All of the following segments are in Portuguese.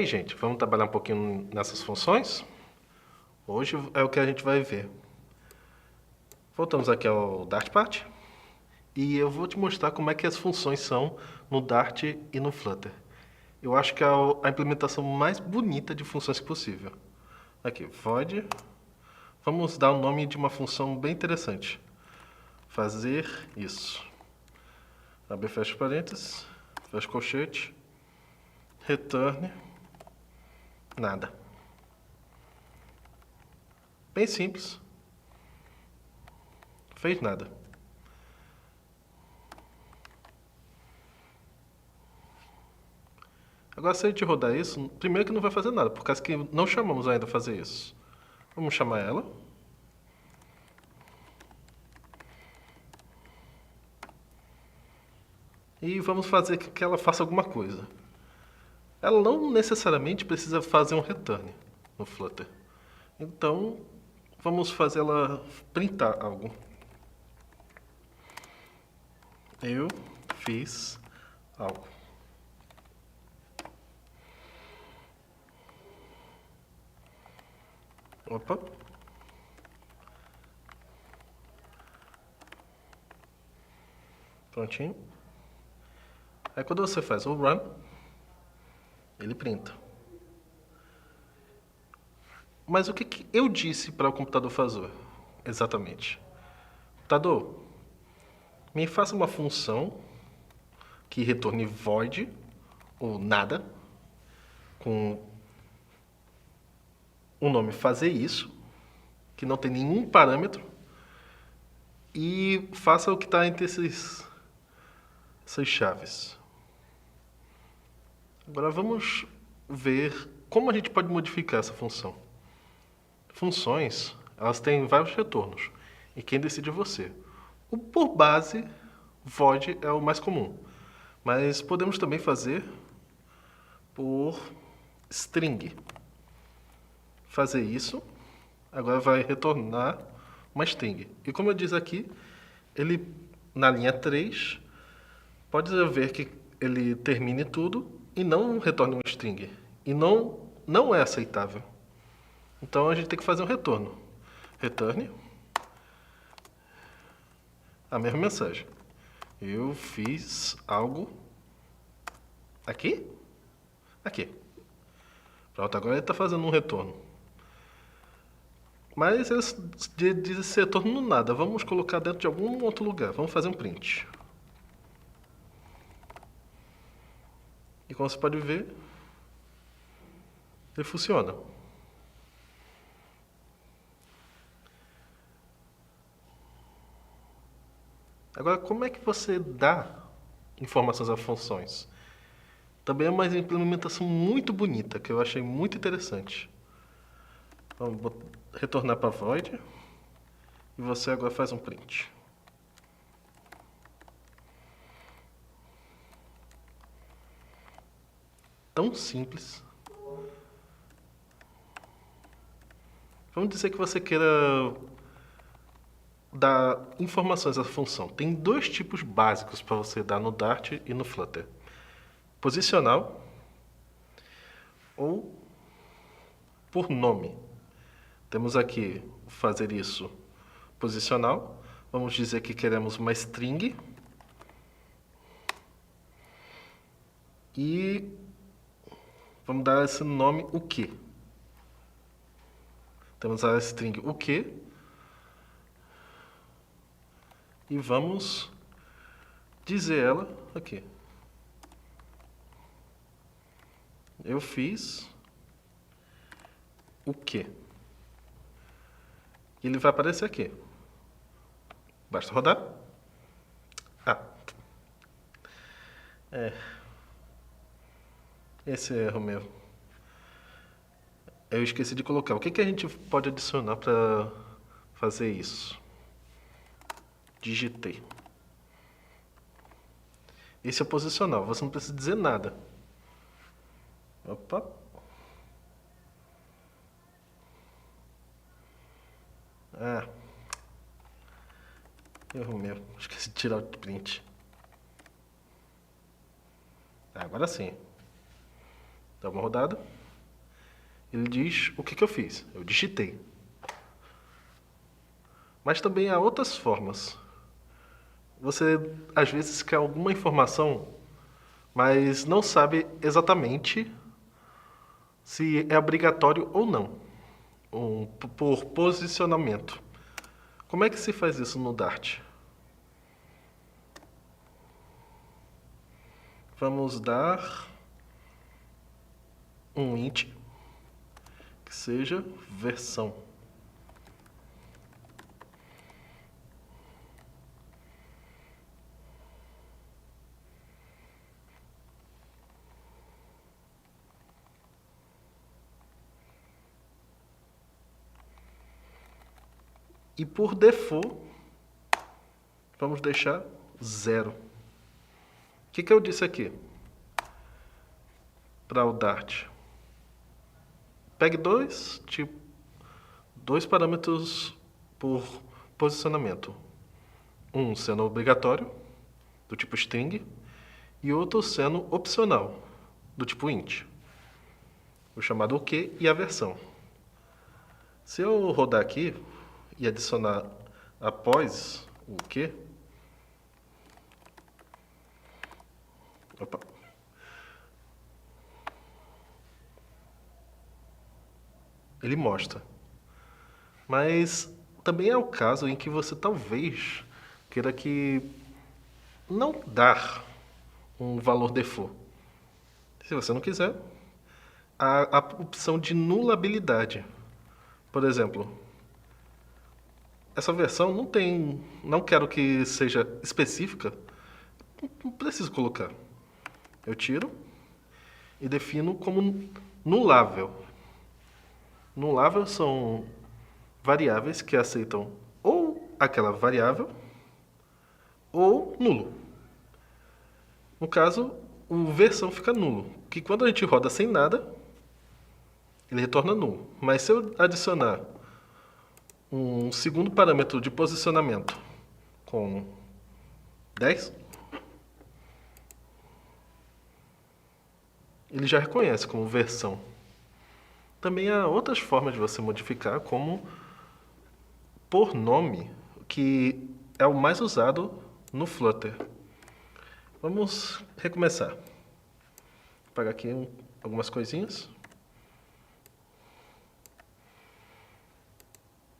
gente, vamos trabalhar um pouquinho nessas funções? Hoje é o que a gente vai ver. Voltamos aqui ao Dartpart e eu vou te mostrar como é que as funções são no Dart e no Flutter. Eu acho que é a implementação mais bonita de funções possível. Aqui, void. Vamos dar o nome de uma função bem interessante. Fazer isso. Abre e fecha parênteses, fecha colchete, return, nada. Bem simples. Fez nada. Agora, se a gente rodar isso, primeiro que não vai fazer nada, por causa que não chamamos ainda a fazer isso. Vamos chamar ela. E vamos fazer que ela faça alguma coisa. Ela não necessariamente precisa fazer um return no Flutter. Então, vamos fazer ela printar algo. Eu fiz algo. Opa. Prontinho. Aí quando você faz o run, ele printa. Mas o que eu disse para o computador fazer? Exatamente. Computador, me faça uma função que retorne void, ou nada, com o nome fazer isso, que não tem nenhum parâmetro, e faça o que está entre essas chaves. Agora vamos ver como a gente pode modificar essa função. Funções, elas têm vários retornos, e quem decide é você. Por base, void é o mais comum, mas podemos também fazer por string. Fazer isso, agora vai retornar uma string. E como eu disse aqui, ele na linha 3, pode ver que ele termine tudo e não retorne um string. E não é aceitável. Então a gente tem que fazer um retorno. Return a mesma mensagem. Eu fiz algo aqui? Aqui. Pronto, agora ele está fazendo um retorno. Mas ele diz esse retorno no nada. Vamos colocar dentro de algum outro lugar. Vamos fazer um print. E como você pode ver, ele funciona. Agora, como é que você dá informações a funções? Também é uma implementação muito bonita, que eu achei muito interessante. Vamos retornar para void. E você agora faz um print. Tão simples. Vamos dizer que você queira dar informações à função. Tem dois tipos básicos para você dar no Dart e no Flutter. Posicional ou por nome. Temos aqui fazer isso posicional. Vamos dizer que queremos uma string. E vamos dar esse nome o que. Temos a string o que. E vamos dizer ela aqui. Eu fiz o que. Ele vai aparecer aqui. Basta rodar. Esse é erro meu. Eu esqueci de colocar. O que a gente pode adicionar para fazer isso? Digitei. Esse é o posicional. Você não precisa dizer nada. Opa. Erro meu. Esqueci de tirar o print. Agora sim. Dá uma rodada. Ele diz o que eu fiz. Eu digitei. Mas também há outras formas. Você, às vezes, quer alguma informação, mas não sabe exatamente se é obrigatório ou não, por posicionamento. Como é que se faz isso no Dart? Vamos dar um int que seja versão. E por default, vamos deixar 0. O que eu disse aqui? Para o Dart. Pegue dois parâmetros por posicionamento. Um sendo obrigatório, do tipo string, e outro sendo opcional, do tipo int. O chamado o que e a versão. Se eu rodar aqui e adicionar após o que, opa, ele mostra. Mas também é o caso em que você talvez queira que não dar um valor default. Se você não quiser, há a opção de nulabilidade. Por exemplo, essa versão não quero que seja específica, não preciso colocar. Eu tiro e defino como nulável. Nulável são variáveis que aceitam ou aquela variável ou nulo. No caso, o versão fica nulo, que quando a gente roda sem nada, ele retorna nulo. Mas se eu adicionar um segundo parâmetro de posicionamento com 10, ele já reconhece como versão. Também há outras formas de você modificar, como por nome, que é o mais usado no Flutter. Vamos recomeçar. Vou apagar aqui algumas coisinhas.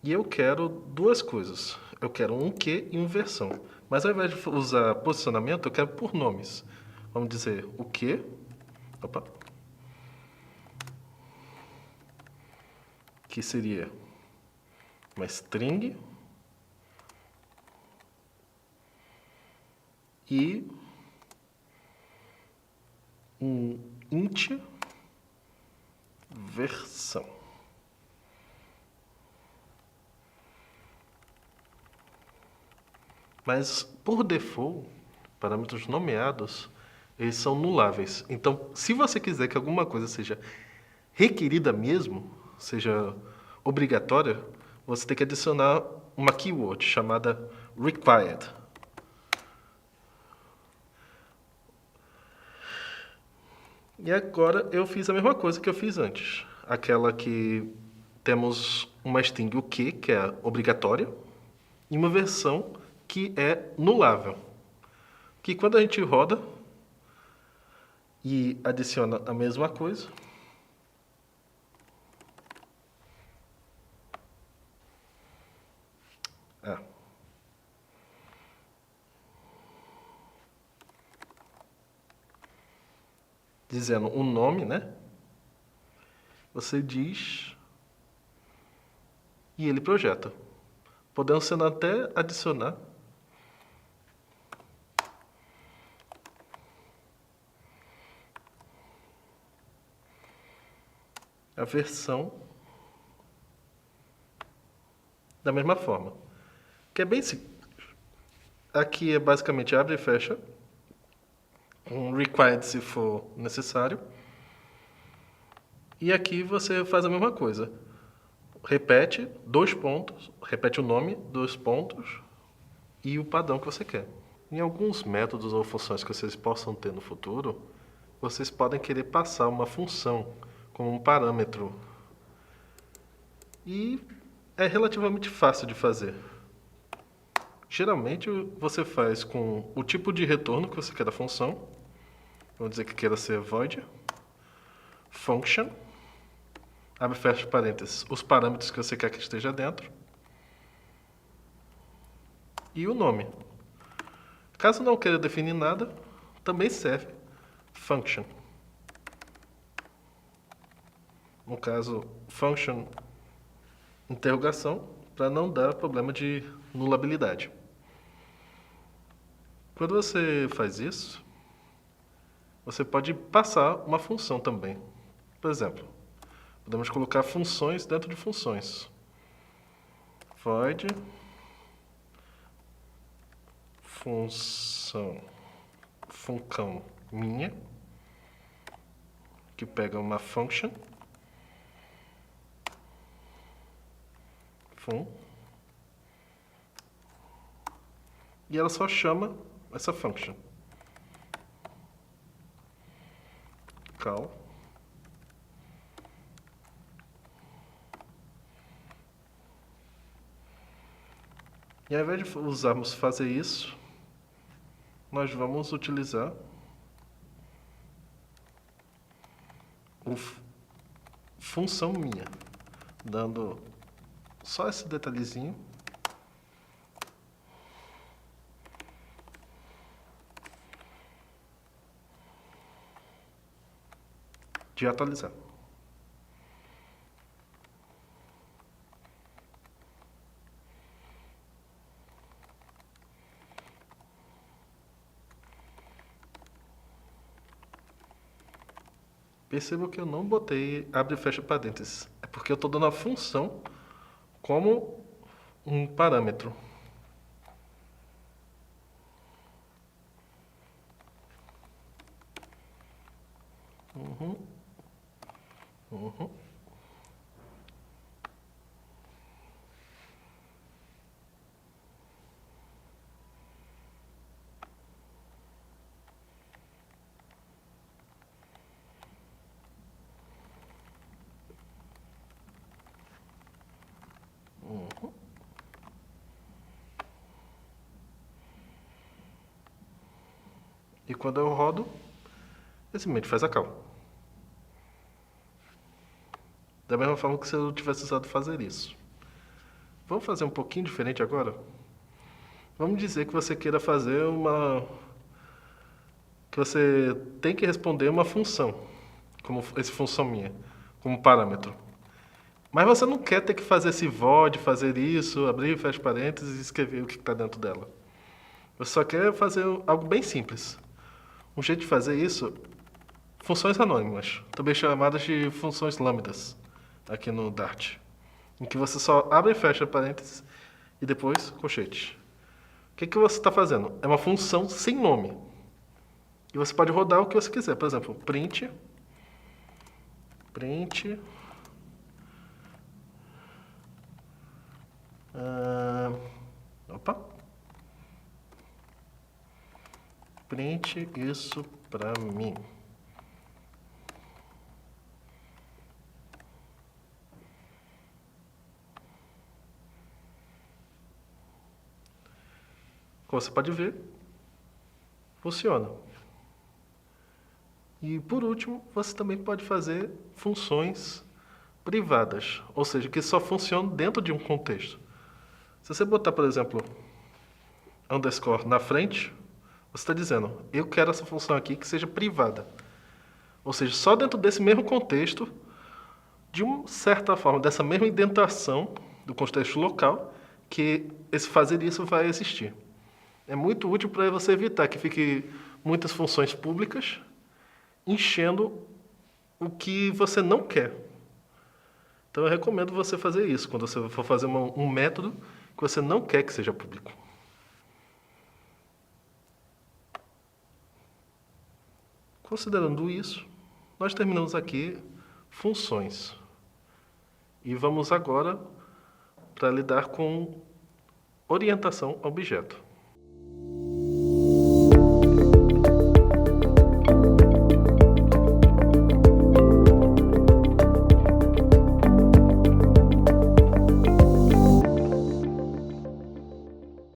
E eu quero duas coisas. Eu quero um que e um versão. Mas ao invés de usar posicionamento, eu quero por nomes. Vamos dizer o que. Opa. Que seria uma string e um int versão. Mas, por default, parâmetros nomeados, eles são nuláveis. Então, se você quiser que alguma coisa seja requerida mesmo, seja obrigatória, você tem que adicionar uma keyword chamada required. E agora eu fiz a mesma coisa que eu fiz antes. Aquela que temos uma string o que é obrigatória, e uma versão que é nulável. Que quando a gente roda e adiciona a mesma coisa, dizendo o nome, né? Você diz e ele projeta. Podendo sendo até adicionar a versão da mesma forma. Que é bem simples. Aqui é basicamente abre e fecha. Um required se for necessário. E aqui você faz a mesma coisa. Repete 2 pontos, repete o nome, 2 pontos e o padrão que você quer. Em alguns métodos ou funções que vocês possam ter no futuro, vocês podem querer passar uma função como um parâmetro. E é relativamente fácil de fazer. Geralmente você faz com o tipo de retorno que você quer da função. Vamos dizer que queira ser void, function, abre e fecha parênteses, os parâmetros que você quer que esteja dentro, e o nome. Caso não queira definir nada, também serve function. No caso, function interrogação, para não dar problema de nulabilidade. Quando você faz isso, você pode passar uma função também. Por exemplo, podemos colocar funções dentro de funções. Void função funcão minha, que pega uma function fun, e ela só chama essa function call e ao invés de usarmos fazer isso, nós vamos utilizar o função minha, dando só esse detalhezinho de atualizar. Perceba que eu não botei abre e fecha parênteses. É porque eu estou dando a função como um parâmetro. Uhum. E quando eu rodo, ele simplesmente faz a call. Da mesma forma que se eu tivesse usado fazer isso. Vamos fazer um pouquinho diferente agora? Vamos dizer que você queira fazer que você tem que responder uma função, como essa função minha, como parâmetro. Mas você não quer ter que fazer esse void, fazer isso, abrir e fechar parênteses e escrever o que está dentro dela. Você só quer fazer algo bem simples. Um jeito de fazer isso, funções anônimas, também chamadas de funções lambdas, aqui no Dart, em que você só abre e fecha parênteses e depois colchete. O que você está fazendo? É uma função sem nome. E você pode rodar o que você quiser. Por exemplo, print print isso pra mim. Como você pode ver, funciona. E por último, você também pode fazer funções privadas, ou seja, que só funcionam dentro de um contexto. Se você botar, por exemplo, underscore na frente, você está dizendo, eu quero essa função aqui que seja privada. Ou seja, só dentro desse mesmo contexto, de uma certa forma, dessa mesma indentação do contexto local, que esse fazer isso vai existir. É muito útil para você evitar que fique muitas funções públicas enchendo o que você não quer. Então eu recomendo você fazer isso, quando você for fazer um método que você não quer que seja público. Considerando isso, nós terminamos aqui funções. E vamos agora para lidar com orientação a objeto.